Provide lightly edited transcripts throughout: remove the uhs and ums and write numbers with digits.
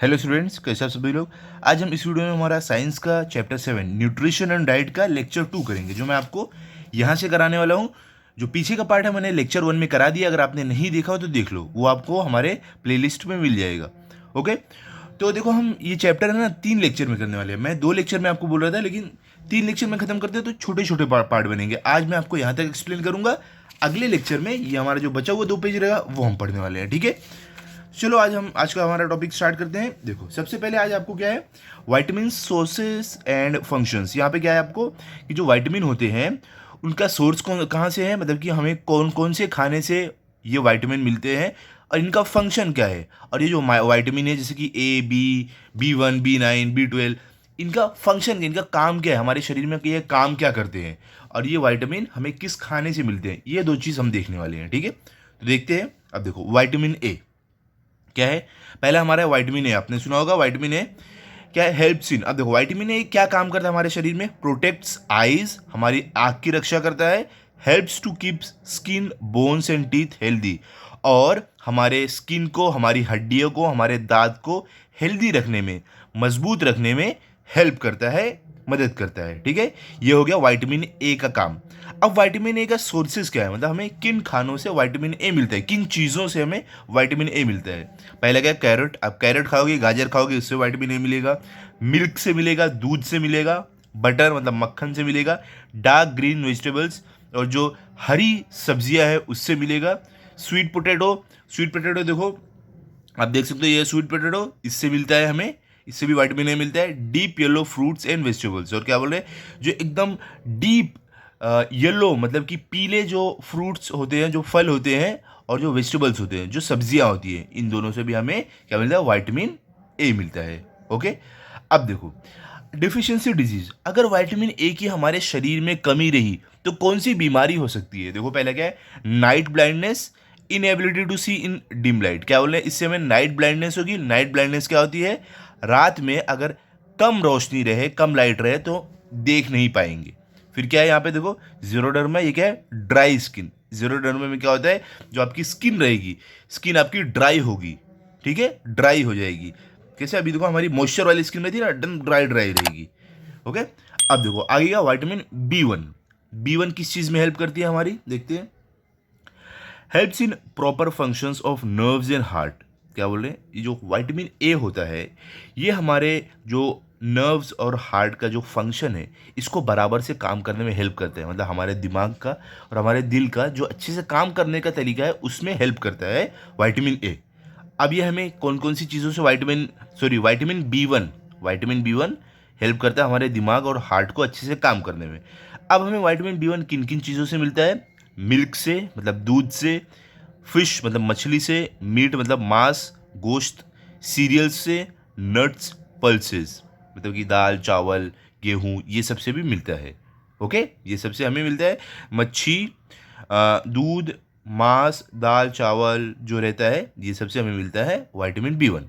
Hello students, कैसे आप सभी लोग। आज हम इस वीडियो में हमारा साइंस का चैप्टर 7 न्यूट्रिशन एंड डाइट का लेक्चर 2 करेंगे, जो मैं आपको यहाँ से कराने वाला हूँ। जो पीछे का पार्ट है मैंने लेक्चर 1 में करा दिया, अगर आपने नहीं देखा हो तो देख लो, वो आपको हमारे प्लेलिस्ट में मिल जाएगा। ओके, तो देखो हम ये चैप्टर है ना 3 लेक्चर में करने वाले हैं। मैं 2 लेक्चर में आपको बोल रहा था, लेकिन 3 लेक्चर में खत्म करते हैं तो छोटे छोटे पार्ट बनेंगे। आज मैं आपको यहाँ तक एक्सप्लेन करूंगा, अगले लेक्चर में ये हमारा जो बचा हुआ 2 पेज रहेगा वो हम पढ़ने वाले हैं। ठीक है, चलो आज का हमारा टॉपिक स्टार्ट करते हैं। देखो सबसे पहले आज आपको क्या है, वाइटामिन सोर्सेस एंड फंक्शंस। यहाँ पे क्या है आपको कि जो वाइटामिन होते हैं उनका सोर्स कहाँ से है, मतलब कि हमें कौन कौन से खाने से ये वाइटामिन मिलते हैं और इनका फंक्शन क्या है। और ये जो वाइटामिन है जैसे कि B1, B9, B12, इनका फंक्शन, इनका काम क्या है, हमारे शरीर में ये काम क्या करते हैं और ये वाइटामिन हमें किस खाने से मिलते हैं, ये 2 चीज़ हम देखने वाले हैं। ठीक है, तो देखते हैं। अब देखो वाइटामिन ए क्या है। पहला हमारा है विटामिन ए, आपने सुना होगा विटामिन ए क्या है, हेल्प्स इन। अब देखो विटामिन ए क्या काम करता है हमारे शरीर में, प्रोटेक्ट्स आईज, हमारी आँख की रक्षा करता है, helps to keep skin, bones and teeth healthy, और हमारे स्किन को, हमारी हड्डियों को, हमारे दांत को हेल्दी रखने में, मजबूत रखने में हेल्प करता है, मदद करता है। ठीक है, ये हो गया विटामिन ए का काम। अब विटामिन ए का सोर्सेज क्या है, मतलब हमें किन खानों से विटामिन ए मिलता है, किन चीज़ों से हमें विटामिन ए मिलता है। पहला क्या है, कैरेट। आप कैरेट खाओगे, गाजर खाओगे, उससे विटामिन ए मिलेगा। मिल्क से मिलेगा, दूध से मिलेगा। बटर मतलब मक्खन से मिलेगा। डार्क ग्रीन वेजिटेबल्स और जो हरी सब्जियां हैं उससे मिलेगा। स्वीट पोटैटो, स्वीट पोटैटो देखो आप देख सकते हो, ये स्वीट पोटैटो, इससे मिलता है हमें, इससे भी विटामिन ए मिलता है। Deep yellow fruits and vegetables, और क्या बोल रहे हैं, जो एकदम डीप येलो मतलब कि पीले जो फ्रूट्स होते हैं, जो फल होते हैं, और जो वेजिटेबल्स होते हैं, जो सब्जियां होती हैं, इन दोनों से भी हमें क्या मिलता है, विटामिन ए मिलता है। ओके, अब देखो डिफिशियंसी डिजीज, अगर विटामिन ए की हमारे शरीर में कमी रही तो कौन सी बीमारी हो सकती है। देखो पहला क्या है, night blindness, inability to see in dim light. क्या बोल रहे हैं, इससे हमें नाइट ब्लाइंडनेस होगी। नाइट ब्लाइंडनेस क्या होती है, रात में अगर कम रोशनी रहे, कम लाइट रहे तो देख नहीं पाएंगे। फिर क्या है यहाँ पे देखो, जीरोडर्मा, ये क्या है, ड्राई स्किन। जीरोडर्मा में क्या होता है, जो आपकी स्किन रहेगी, स्किन आपकी ड्राई होगी। ठीक है, ड्राई हो जाएगी। कैसे, अभी देखो हमारी मॉइस्चर वाली स्किन में थी ना, एकदम ड्राई ड्राई रहेगी। ओके, अब देखो आगे का विटामिन B1। B1 किस चीज में हेल्प करती है हमारी, देखते हैं। Helps in proper functions of nerves and heart. क्या बोल रहे हैं, ये जो विटामिन ए होता है ये हमारे जो नर्व्स और हार्ट का जो फंक्शन है इसको बराबर से काम करने में हेल्प करता है। मतलब हमारे दिमाग का और हमारे दिल का जो अच्छे से काम करने का तरीका है उसमें हेल्प करता है विटामिन ए। अब ये हमें कौन कौन सी चीज़ों से विटामिन B1 हेल्प करता है हमारे दिमाग और हार्ट को अच्छे से काम करने में। अब हमें विटामिन B1 किन किन चीज़ों से मिलता है, मिल्क से मतलब दूध से, फिश मतलब मछली से, मीट मतलब मांस गोश्त, सीरियल्स से, नट्स पल्सेस मतलब कि दाल चावल गेहूँ, ये सब से भी मिलता है। ओके, ये सबसे हमें मिलता है। मच्छी, दूध, मांस, दाल चावल जो रहता है ये सबसे हमें मिलता है विटामिन B1।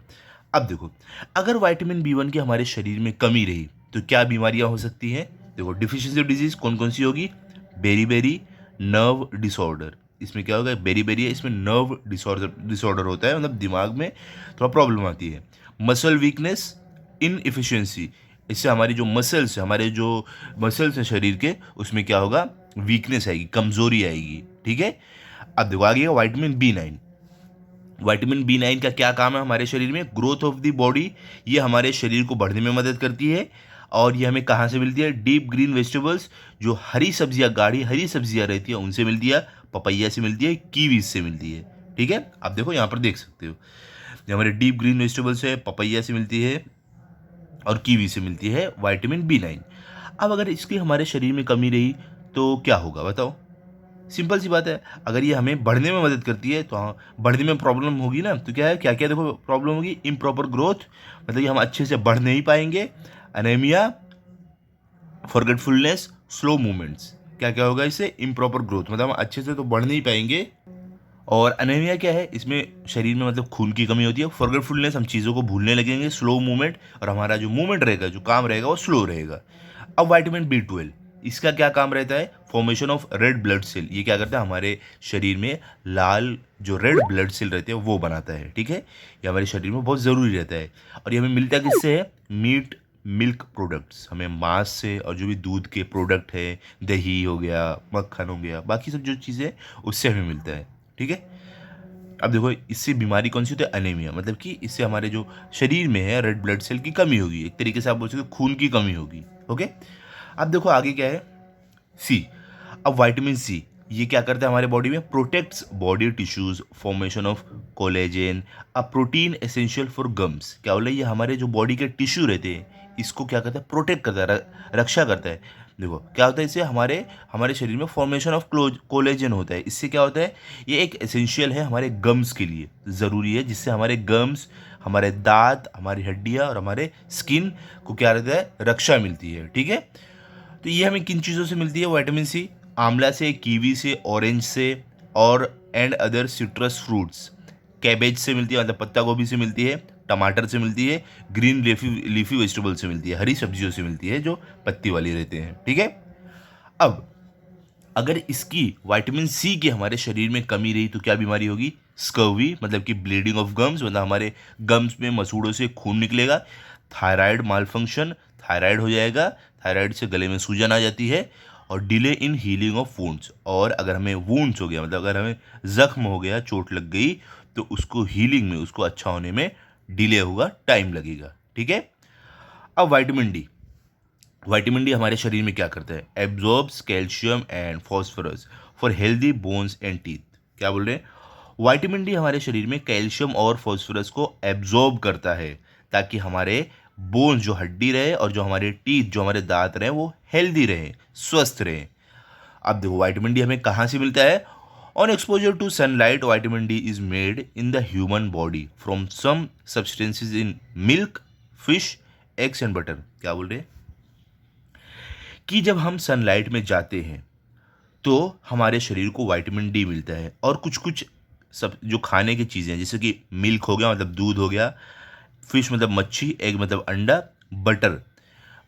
अब देखो अगर विटामिन B1 की हमारे शरीर में कमी रही तो क्या बीमारियां हो सकती हैं। देखो डिफिशियंसी डिजीज कौन कौन सी होगी, बेरी नर्व डिसऑर्डर। इसमें क्या होगा, बेरी है, इसमें नर्व डिसऑर्डर होता है, मतलब दिमाग में थोड़ा प्रॉब्लम आती है। मसल वीकनेस, इनएफिशिएंसी, इससे हमारी जो मसल्स है, हमारे जो मसल्स हैं शरीर के, उसमें क्या होगा, वीकनेस आएगी, कमजोरी आएगी। ठीक है, अब देखो आगे विटामिन B9। विटामिन B9 का क्या काम है हमारे शरीर में, ग्रोथ ऑफ द बॉडी, ये हमारे शरीर को बढ़ने में मदद करती है। और ये हमें कहाँ से मिलती है, डीप ग्रीन वेजिटेबल्स, जो हरी सब्जियाँ, गाढ़ी हरी सब्जियाँ रहती है उनसे मिलती है, पपैया से मिलती है, कीवी से मिलती है। ठीक है, आप देखो यहाँ पर देख सकते हो, जो हमारे डीप ग्रीन वेजिटेबल्स है, पपैया से मिलती है और कीवी से मिलती है विटामिन B9। अब अगर इसकी हमारे शरीर में कमी रही तो क्या होगा बताओ। सिंपल सी बात है, अगर ये हमें बढ़ने में मदद करती है तो हाँ, बढ़ने में प्रॉब्लम होगी ना, तो क्या है, क्या क्या देखो प्रॉब्लम होगी, इम्प्रॉपर ग्रोथ, मतलब कि हम अच्छे से बढ़ नहीं पाएंगे। Anaemia, forgetfulness, slow movements. क्या क्या होगा इससे, इम्प्रॉपर ग्रोथ, मतलब हम अच्छे से तो बढ़ नहीं पाएंगे। और एनीमिया क्या है, इसमें शरीर में मतलब खून की कमी होती है। फॉरगेटफुलनेस, हम चीज़ों को भूलने लगेंगे। स्लो मूवमेंट, और हमारा जो मूवमेंट रहेगा, जो काम रहेगा वो स्लो रहेगा। अब विटामिन B12, इसका क्या काम रहता है? Formation of red blood cell. ये क्या करता है? हमारे शरीर में लाल जो रेड ब्लड सेल रहते हैं वो बनाता है। ठीक है, ये हमारे शरीर में बहुत ज़रूरी रहता है। और ये हमें मिलता किससे है? मीट मिल्क प्रोडक्ट्स, हमें मांस से, और जो भी दूध के प्रोडक्ट है, दही हो गया, मक्खन हो गया, बाकी सब जो चीज़ें उससे हमें मिलता है। ठीक है, अब देखो इससे बीमारी कौन सी होती है? एनीमिया, मतलब कि इससे हमारे जो शरीर में है रेड ब्लड सेल की कमी होगी, एक तरीके से आप बोल सकते हो खून की कमी होगी। ओके, अब देखो आगे क्या है? सी। अब विटामिन सी ये क्या करता है हमारे बॉडी में? Protects body tissues, formation of collagen, a protein essential for gums. क्या बोले? ये हमारे जो बॉडी के टिश्यू रहते हैं इसको क्या करता है? प्रोटेक्ट करता है, रक्षा करता है। देखो क्या होता है इससे? हमारे हमारे शरीर में फॉर्मेशन ऑफ कोलेजन होता है। इससे क्या होता है? ये एक एसेंशियल है हमारे गम्स के लिए, ज़रूरी है, जिससे हमारे गम्स, हमारे दांत, हमारी हड्डियाँ और हमारे स्किन को क्या रहता है? रक्षा मिलती है। ठीक है, तो ये हमें किन चीज़ों से मिलती है विटामिन सी? आंवला से, कीवी से, ऑरेंज से, और and other citrus fruits. Cabbage से मिलती है, मतलब पत्ता गोभी से मिलती है, टमाटर से मिलती है, ग्रीन लीफी वेजिटेबल से मिलती है, हरी सब्जियों से मिलती है जो पत्ती वाली रहते हैं। ठीक है, अब अगर इसकी विटामिन सी की हमारे शरीर में कमी रही तो क्या बीमारी होगी? स्कर्वी, मतलब कि ब्लीडिंग ऑफ गम्स, मतलब हमारे गम्स में मसूड़ों से खून निकलेगा। थायराइड मालफंक्शन, थायराइड हो जाएगा, थायराइड से गले में सूजन आ जाती है। और delay in healing of wounds, और अगर हमें वुंड्स हो गया, मतलब अगर हमें जख्म हो गया, चोट लग गई, तो उसको हीलिंग में, उसको अच्छा होने में डिले होगा, टाइम लगेगा। ठीक है, अब विटामिन डी हमारे शरीर में क्या करता है? Absorbs calcium and phosphorus for healthy bones and teeth. क्या बोल रहे हैं? विटामिन डी हमारे शरीर में कैल्शियम और फॉस्फोरस को एब्जॉर्ब करता है ताकि हमारे बोन्स, जो हड्डी रहे, और जो हमारे टीथ, जो हमारे दांत रहे, वो हेल्दी रहे, स्वस्थ रहे। अब देखो विटामिन डी हमें कहाँ से मिलता है? On exposure to sunlight vitamin D is made in the human body from some substances in milk, fish, eggs and butter. क्या बोल रहे हैं? कि जब हम सनलाइट में जाते हैं तो हमारे शरीर को विटामिन डी मिलता है, और कुछ कुछ सब जो खाने की चीज़ें हैं, जैसे कि मिल्क हो गया, मतलब दूध हो गया, फिश मतलब मच्छी, एग मतलब अंडा, बटर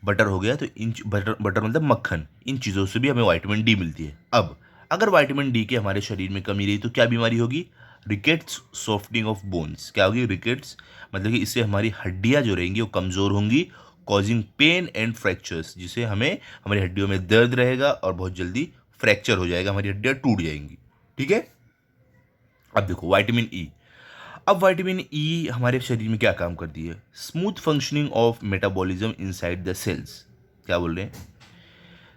बटर हो गया, तो इन बटर बटर मतलब मक्खन, इन चीज़ों से भी हमें विटामिन डी मिलती है। अब अगर विटामिन डी के हमारे शरीर में कमी रही तो क्या बीमारी होगी? Rickets, softening of bones. क्या होगी? रिकेट्स, मतलब कि इससे हमारी हड्डियां जो रहेंगी वो कमज़ोर होंगी, कॉजिंग पेन एंड फ्रैक्चर्स, जिससे हमें, हमारी हड्डियों में दर्द रहेगा और बहुत जल्दी फ्रैक्चर हो जाएगा, हमारी हड्डियां टूट जाएंगी। ठीक है, अब देखो विटामिन ई। अब विटामिन ई हमारे शरीर में क्या काम करती है? Smooth functioning of metabolism inside the cells. क्या बोल रहे हैं?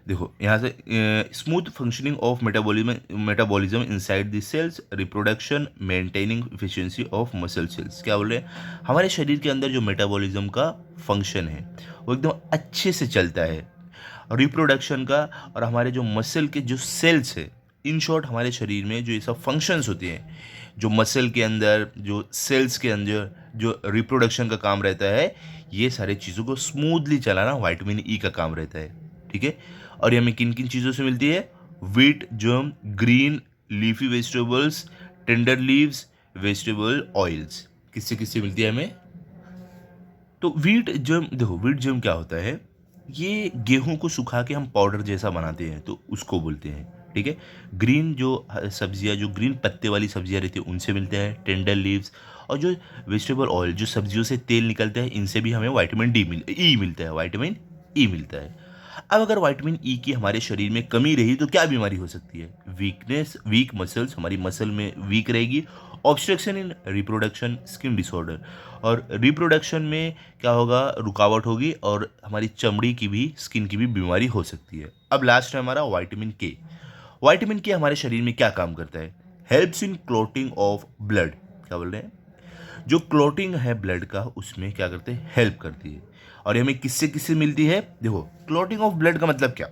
देखो यहाँ से, smooth functioning of metabolism inside the cells, reproduction, maintaining efficiency of muscle cells. क्या बोल रहे हैं? हमारे शरीर के अंदर जो मेटाबॉलिज्म का फंक्शन है वो एकदम अच्छे से चलता है, रिप्रोडक्शन का, और हमारे जो मसल के जो सेल्स है, इन शॉर्ट हमारे शरीर में जो ये सब फंक्शंस होते हैं, जो मसल के अंदर, जो सेल्स के अंदर, जो रिप्रोडक्शन का काम रहता है, ये सारे चीज़ों को स्मूथली चलाना विटामिन ई का काम रहता है। ठीक है, और ये हमें किन किन चीज़ों से मिलती है? Wheat germ, green leafy vegetables, tender leaves, vegetable oils. किससे किससे मिलती है हमें? तो व्हीट जर्म, देखो व्हीट जर्म क्या होता है? ये गेहूं को सुखा के हम पाउडर जैसा बनाते हैं तो उसको बोलते हैं। ठीक है, ग्रीन जो सब्जियां, जो ग्रीन पत्ते वाली सब्जियां रहती है उनसे मिलते हैं टेंडर लीव्स, और जो वेजिटेबल ऑयल, जो सब्जियों से तेल निकलता है, इनसे भी हमें विटामिन ई मिलता है, विटामिन ई मिलता है। अब अगर विटामिन ई की हमारे शरीर में कमी रही तो क्या बीमारी हो सकती है? वीकनेस, वीक मसल्स, हमारी मसल में वीक रहेगी, ऑब्स्ट्रक्शन इन रिप्रोडक्शन, स्किन डिसऑर्डर, और रिप्रोडक्शन में क्या होगा? रुकावट होगी, और हमारी चमड़ी की भी, स्किन की भी बीमारी हो सकती है। अब लास्ट है हमारा विटामिन के। विटामिन के हमारे शरीर में क्या काम करता है? Helps in clotting of blood. क्या बोल रहे हैं? जो क्लॉटिंग है ब्लड का, उसमें क्या करते हैं? हेल्प करती है। और ये हमें किससे किससे मिलती है? देखो क्लॉटिंग ऑफ ब्लड का मतलब क्या?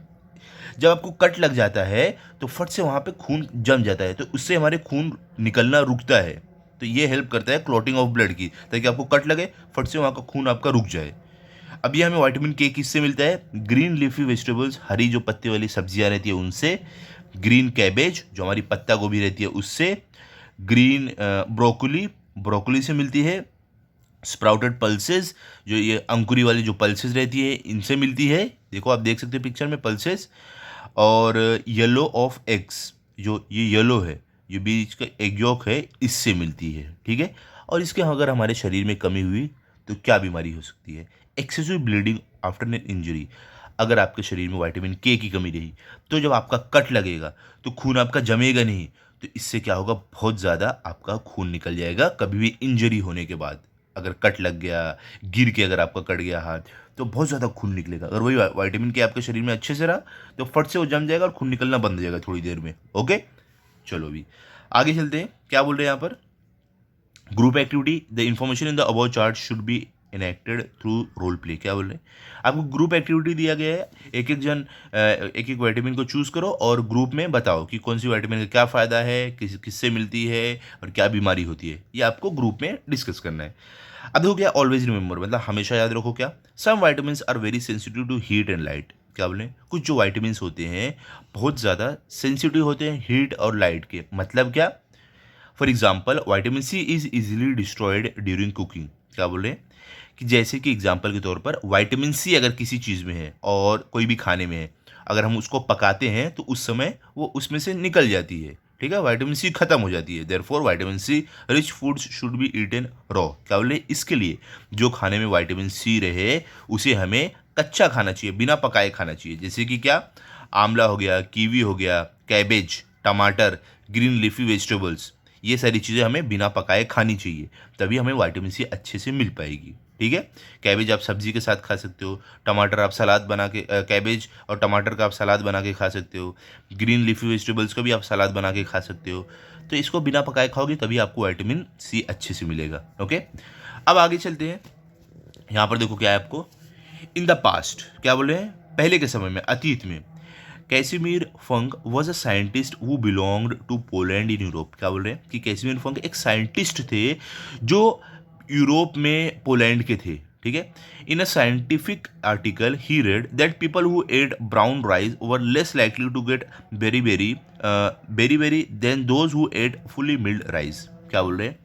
जब आपको कट लग जाता है तो फट से वहाँ पे खून जम जाता है, तो उससे हमारे खून निकलना रुकता है, तो ये हेल्प करता है क्लॉटिंग ऑफ ब्लड की, ताकि आपको कट लगे, फट से वहाँ का खून आपका रुक जाए। अब ये हमें विटामिन के किससे मिलता है? ग्रीन लीफी वेजिटेबल्स, हरी जो पत्ते वाली सब्जियां रहती है उनसे, ग्रीन कैबेज जो हमारी पत्ता गोभी रहती है उससे, ग्रीन ब्रोकली, ब्रोकली से मिलती है, स्प्राउटेड पल्सेस, जो ये अंकुरी वाली जो पल्सेस रहती है इनसे मिलती है, देखो आप देख सकते हो पिक्चर में पल्सेस। और येलो ऑफ एग्स, जो ये येलो है, ये बीच का एग यॉक है, इससे मिलती है, ठीक है। और इसके अगर हमारे शरीर में कमी हुई तो क्या बीमारी हो सकती है? Excessive bleeding after an injury. अगर आपके शरीर में विटामिन के की कमी रही तो जब आपका कट लगेगा तो खून आपका जमेगा नहीं, तो इससे क्या होगा, बहुत ज़्यादा आपका खून निकल जाएगा कभी भी इंजरी होने के बाद। अगर कट लग गया, गिर के अगर आपका कट गया हाथ, तो बहुत ज़्यादा खून निकलेगा। अगर वही विटामिन के आपके शरीर में अच्छे से रहा तो फट से वो जम जाएगा और खून निकलना बंद हो जाएगा थोड़ी देर में। ओके, चलो भी आगे चलते हैं। क्या बोल रहे हैं यहाँ पर? Group activity, the information in the above chart should be enacted through role play. क्या बोल रहे हैं? आपको ग्रुप एक्टिविटी दिया गया है, एक एक विटामिन को चूज करो और ग्रुप में बताओ कि कौन सी विटामिन का क्या फ़ायदा है, किससे मिलती है और क्या बीमारी होती है, ये आपको ग्रुप में डिस्कस करना है। अब देखो क्या, ऑलवेज रिमेंबर मतलब हमेशा याद रखो क्या, some vitamin are very sensitive to heat and light. क्या बोले? कुछ जो वाइटामिन होते हैं बहुत ज़्यादा सेंसिटिव होते हैं हीट और लाइट के। मतलब क्या? For example vitamin C is easily destroyed during cooking. क्या बोल रहे हैं? कि जैसे कि एग्जाम्पल के तौर पर विटामिन सी अगर किसी चीज़ में है और कोई भी खाने में है, अगर हम उसको पकाते हैं तो उस समय वो उसमें से निकल जाती है, ठीक है, विटामिन सी खत्म हो जाती है। Therefore vitamin C rich foods should be eaten raw. क्या बोले? इसके लिए जो खाने में विटामिन सी रहे उसे हमें कच्चा खाना चाहिए, बिना पकाए खाना चाहिए। जैसे कि क्या, आंवला हो गया, कीवी हो गया, कैबेज, टमाटर, ग्रीन लीफी वेजिटेबल्स, ये सारी चीज़ें हमें बिना पकाए खानी चाहिए, तभी हमें विटामिन सी अच्छे से मिल पाएगी, ठीक है। कैबेज आप सब्जी के साथ खा सकते हो, टमाटर आप सलाद बना के कैबेज और टमाटर का आप सलाद बना के खा सकते हो, ग्रीन लीफी वेजिटेबल्स का भी आप सलाद बना के खा सकते हो। तो इसको बिना पकाए खाओगे तभी आपको विटामिन सी अच्छे से मिलेगा। ओके, अब आगे चलते हैं। यहाँ पर देखो क्या है आपको, इन द पास्ट। क्या बोल रहे हैं? पहले के समय में, अतीत में, Casimir Funk was a scientist who belonged to Poland in Europe. क्या बोल रहे हैं? कि कैसिमिर फंक एक साइंटिस्ट थे जो यूरोप में पोलैंड के थे, ठीक है। In a scientific article he read that people who ate brown rice were less likely to get beri than those who ate fully milled rice. क्या बोल रहे हैं?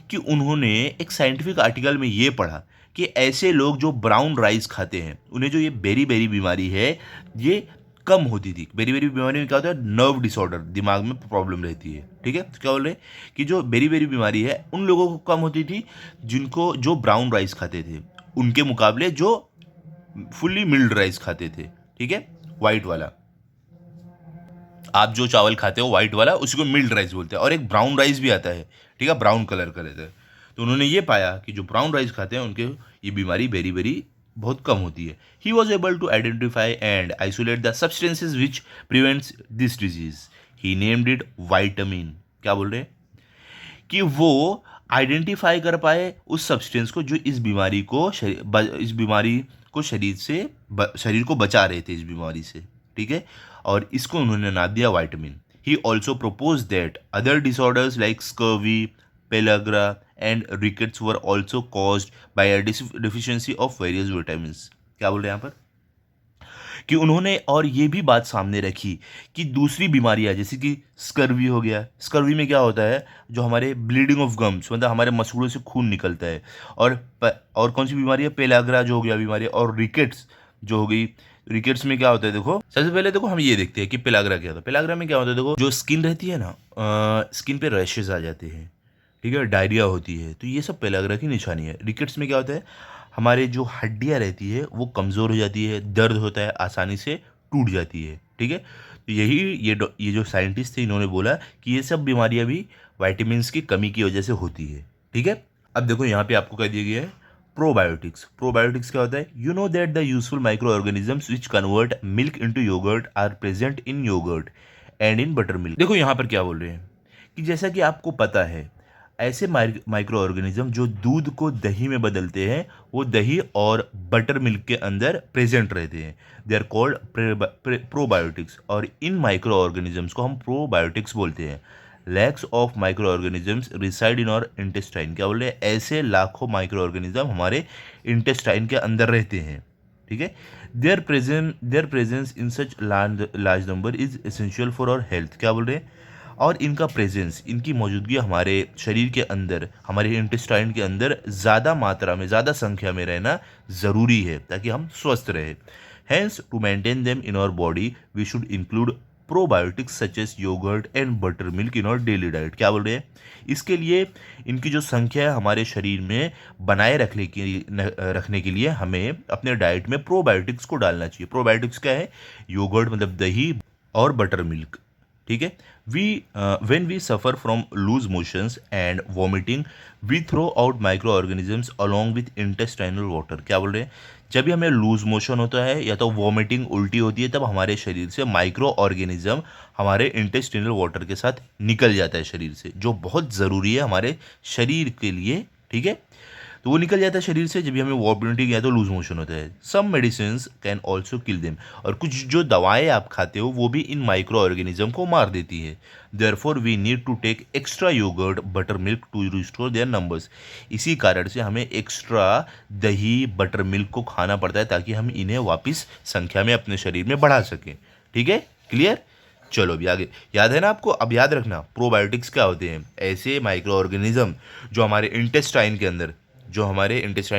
कि उन्होंने एक साइंटिफिक आर्टिकल में ये पढ़ा कि ऐसे लोग जो ब्राउन राइस खाते हैं उन्हें जो ये बेरी बेरी बीमारी है ये कम होती थी। बेरी बेरी बीमारी में क्या होता है? नर्व डिसऑर्डर, दिमाग में प्रॉब्लम रहती है, ठीक है। तो क्या बोल रहे हैं कि जो बेरी बेरी बीमारी है उन लोगों को कम होती थी जिनको जो ब्राउन राइस खाते थे, उनके मुकाबले जो फुल्ली मिल्ड राइस खाते थे, ठीक है, वाइट वाला। आप जो चावल खाते हो वाइट वाला उसी को मिल्ड राइस बोलते हैं, और एक ब्राउन राइस भी आता है, ठीक है, ब्राउन कलर का रहता है। तो उन्होंने ये पाया कि जो ब्राउन राइस खाते हैं उनके ये बीमारी बेरी बेरी बहुत कम होती है। He was able to identify and isolate the substances which prevents this disease. He named it vitamin. क्या बोल रहे हैं? कि वो आइडेंटिफाई कर पाए उस सब्सटेंस को जो इस बीमारी को शरीर को बचा रहे थे इस बीमारी से, ठीक है। और इसको उन्होंने नाम दिया vitamin. He also propose that other disorders like scurvy, pellagra and rickets were also caused by a deficiency of various vitamins. क्या बोल रहे हैं यहाँ पर? कि उन्होंने और ये भी बात सामने रखी कि दूसरी बीमारियां जैसे कि स्कर्वी हो गया, स्कर्वी में क्या होता है, जो हमारे ब्लीडिंग ऑफ गम्स मतलब हमारे मसूड़ों से खून निकलता है। और कौन सी बीमारी है? पेलाग्रा जो हो गया बीमारी, और रिकेट्स जो हो गई। रिकेट्स में क्या होता है? देखो सबसे पहले देखो हम ये देखते हैं कि पेलाग्रा क्या होता है। पेलाग्रा में क्या होता है? देखो जो स्किन रहती है ना, स्किन पे रैशेज आ जाते हैं, ठीक है, डायरिया होती है, तो ये सब पेलाग्रा की निशानी है। रिकेट्स में क्या होता है? हमारे जो हड्डियाँ रहती है वो कमज़ोर हो जाती है, दर्द होता है, आसानी से टूट जाती है, ठीक है। तो यही ये जो साइंटिस्ट थे इन्होंने बोला कि ये सब बीमारियां भी वाइटामिन की कमी की वजह से होती है, ठीक है। अब देखो यहाँ पे आपको कह दिया गया है प्रोबायोटिक्स। प्रोबायोटिक्स क्या होता है? You know that the useful micro organisms which convert milk into yoghurt are present in yoghurt and in butter milk. देखो यहाँ पर क्या बोल रहे हैं कि जैसा कि आपको पता है ऐसे माइक्रो ऑर्गेनिज्म जो दूध को दही में बदलते हैं वो दही और बटर मिल्क के अंदर प्रेजेंट रहते हैं। दे आर कॉल्ड प्रोबायोटिक्स, और इन माइक्रो ऑर्गेनिजम्स को हम प्रोबायोटिक्स बोलते हैं। Lakhs of micro organisms reside in our intestine. क्या बोल रहे हैं? ऐसे लाखों माइक्रो ऑर्गेनिज्म हमारे इंटेस्टाइन के अंदर रहते हैं, ठीक है। Their presence in such large number is essential for our health. क्या बोल रहे हैं? और इनका प्रेजेंस, इनकी मौजूदगी हमारे शरीर के अंदर, हमारे इंटेस्टाइन के अंदर ज़्यादा मात्रा में, ज़्यादा संख्या में रहना ज़रूरी है ताकि हम स्वस्थ रहें। Hence to maintain them in our body we should include probiotics such as yoghurt and butter milk in our daily diet. क्या बोल रहे हैं? इसके लिए इनकी जो संख्या है हमारे शरीर में बनाए रखने के लिए हमें अपने डाइट में प्रोबायोटिक्स को डालना चाहिए। प्रोबायोटिक्स क्या है? योगर्ट मतलब दही और बटर मिल्क। ठीक है। We when we suffer from loose motions and vomiting we throw out micro organisms along with intestinal water. क्या बोल रहे हैं? जब भी हमें लूज मोशन होता है या तो वॉमिटिंग उल्टी होती है, तब हमारे शरीर से माइक्रो ऑर्गेनिज्म हमारे इंटेस्टिनल वाटर के साथ निकल जाता है शरीर से, जो बहुत ज़रूरी है हमारे शरीर के लिए। ठीक है। तो वो निकल जाता है शरीर से जब भी हमें वॉमिटिंग या तो लूज मोशन होता है। Some medicine can also kill them, और कुछ जो दवाएं आप खाते हो वो भी इन माइक्रो ऑर्गेनिज्म को मार देती है। Therefore we need to take extra yoghurt butter milk to restore their numbers. इसी कारण से हमें एक्स्ट्रा दही बटर मिल्क को खाना पड़ता है ताकि हम इन्हें वापस संख्या में अपने शरीर में बढ़ा सकें। ठीक है, क्लियर? चलो अभी आगे, याद है ना आपको? अब याद रखना प्रोबायोटिक्स क्या होते हैं। ऐसे माइक्रो ऑर्गेनिज्म जो हमारे इंटेस्टाइन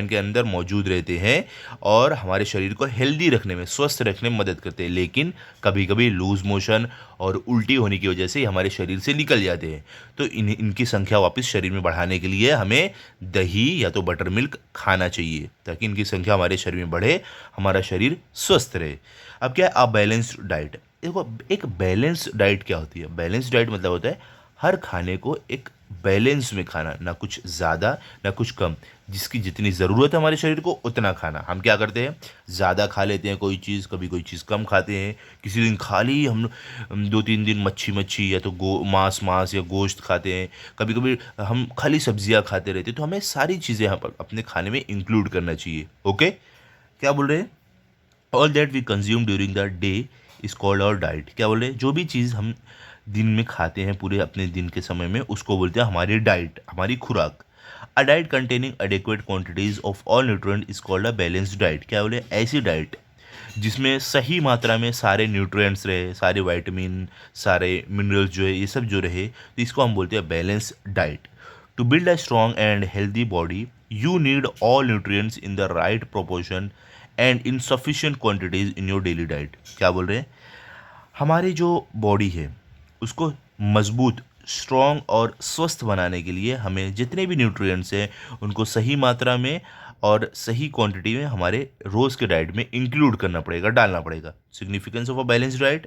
के अंदर मौजूद रहते हैं और हमारे शरीर को हेल्दी रखने में, स्वस्थ रखने में मदद करते हैं, लेकिन कभी कभी लूज मोशन और उल्टी होने की वजह से हमारे शरीर से निकल जाते हैं। तो इनकी संख्या वापस शरीर में बढ़ाने के लिए हमें दही या तो बटर मिल्क खाना चाहिए ताकि इनकी संख्या हमारे शरीर में बढ़े, हमारा शरीर स्वस्थ रहे। अब क्या है? अ बैलेंस्ड डाइट। देखो, एक बैलेंस्ड डाइट क्या होती है? बैलेंस्ड डाइट मतलब होता है हर खाने को एक बैलेंस में खाना, ना कुछ ज़्यादा ना कुछ कम, जिसकी जितनी ज़रूरत है हमारे शरीर को उतना खाना। हम क्या करते हैं? ज़्यादा खा लेते हैं कोई चीज़, कभी कोई चीज़ कम खाते हैं। किसी दिन खाली हम 2-3 दिन मच्छी या तो मांस या गोश्त खाते हैं, कभी कभी हम खाली सब्जियां खाते रहते हैं। तो हमें सारी चीज़ें यहाँ पर अपने खाने में इंक्लूड करना चाहिए। ओके, क्या बोल रहे हैं? All that we consume during the day is called our diet. क्या बोल रहे हैं? जो भी चीज़ हम दिन में खाते हैं, पूरे अपने दिन के समय में, उसको बोलते हैं हमारी डाइट, हमारी खुराक। A diet containing adequate quantities of all nutrient is called a balanced diet. क्या बोले? ऐसी डाइट जिसमें सही मात्रा में सारे न्यूट्रिएंट्स रहे, सारे विटामिन, सारे मिनरल्स जो है, ये सब जो रहे, तो इसको हम बोलते हैं balance diet. To build a strong and healthy body you need all nutrients in the right proportion and in sufficient quantities in your daily diet. क्या बोल रहे हैं? हमारी जो बॉडी है उसको मजबूत, स्ट्रॉन्ग और स्वस्थ बनाने के लिए हमें जितने भी न्यूट्रिएंट्स हैं उनको सही मात्रा में और सही क्वांटिटी में हमारे रोज़ के डाइट में इंक्लूड करना पड़ेगा, डालना पड़ेगा। Significance of a balanced diet.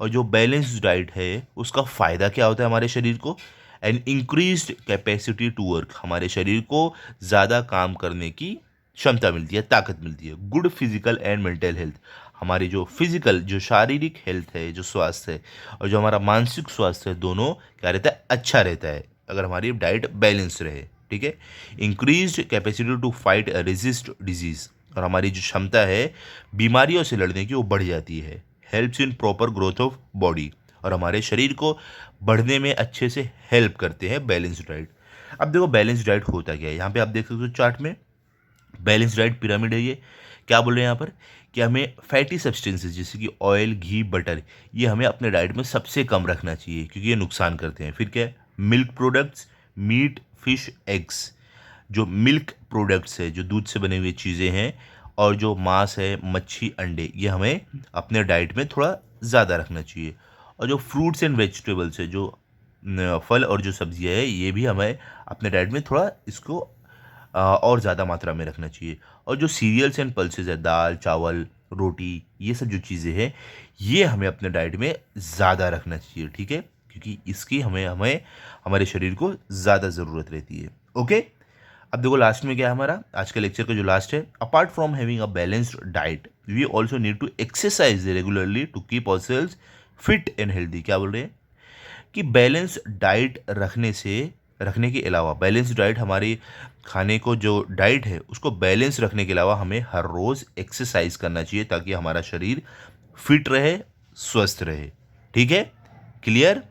और जो बैलेंस्ड डाइट है उसका फ़ायदा क्या होता है हमारे शरीर को? An increased capacity to work, हमारे शरीर को ज़्यादा काम करने की क्षमता मिलती है, ताकत मिलती है। Good physical and mental health, हमारी जो फिजिकल, जो शारीरिक हेल्थ है, जो स्वास्थ्य है, और जो हमारा मानसिक स्वास्थ्य है, दोनों क्या रहता है? अच्छा रहता है अगर हमारी डाइट बैलेंस रहे। ठीक है। Increased capacity to fight resist disease, और हमारी जो क्षमता है बीमारियों से लड़ने की वो बढ़ जाती है। Helps in proper growth of body, और हमारे शरीर को बढ़ने में अच्छे से हेल्प करते हैं बैलेंस्ड डाइट। अब देखो बैलेंस्ड डाइट होता क्या है, यहाँ पे आप देख सकते हो चार्ट में बैलेंस डाइट पिरामिड है ये। क्या बोल रहे हैं यहाँ पर? कि हमें फैटी सब्सटेंसेस जैसे कि ऑयल, घी, बटर, ये हमें अपने डाइट में सबसे कम रखना चाहिए क्योंकि ये नुकसान करते हैं। फिर क्या है? Milk products, meat, fish, eggs, जो मिल्क प्रोडक्ट्स है, जो दूध से बने हुए चीज़ें हैं, और जो मांस है, मच्छी, अंडे, ये हमें अपने डाइट में थोड़ा ज़्यादा रखना चाहिए। और जो फ्रूट्स एंड वेजिटेबल्स है, जो फल और जो सब्जियां है, ये भी हमें अपने डाइट में थोड़ा इसको और ज़्यादा मात्रा में रखना चाहिए। और जो सीरियल्स एंड पल्सेस है, दाल, चावल, रोटी, ये सब जो चीज़ें हैं, ये हमें अपने डाइट में ज़्यादा रखना चाहिए। ठीक है, क्योंकि इसकी हमें हमारे शरीर को ज़्यादा ज़रूरत रहती है। ओके, अब देखो लास्ट में क्या है हमारा आज का लेक्चर का जो लास्ट है। Apart from having a balanced diet we also need to exercise regularly to keep ourselves fit and healthy. क्या बोल रहे हैं? कि बैलेंस डाइट रखने के अलावा, बैलेंस डाइट हमारी खाने को जो डाइट है उसको बैलेंस रखने के अलावा हमें हर रोज़ एक्सरसाइज करना चाहिए ताकि हमारा शरीर फिट रहे, स्वस्थ रहे। ठीक है, क्लियर?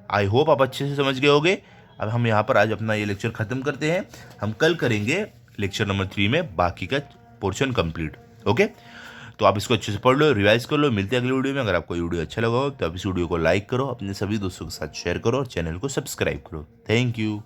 आई होप आप अच्छे से समझ गए होगे। अब हम यहाँ पर आज अपना ये लेक्चर ख़त्म करते हैं। हम कल करेंगे लेक्चर नंबर 3 में बाकी का पोर्शन कंप्लीट। ओके, तो आप इसको अच्छे से पढ़ लो, रिवाइज कर लो। मिलते हैं अगली वीडियो में। अगर आपको ये वीडियो अच्छा लगा हो तो आप इस वीडियो को लाइक करो, अपने सभी दोस्तों के साथ शेयर करो और चैनल को सब्सक्राइब करो। Thank you.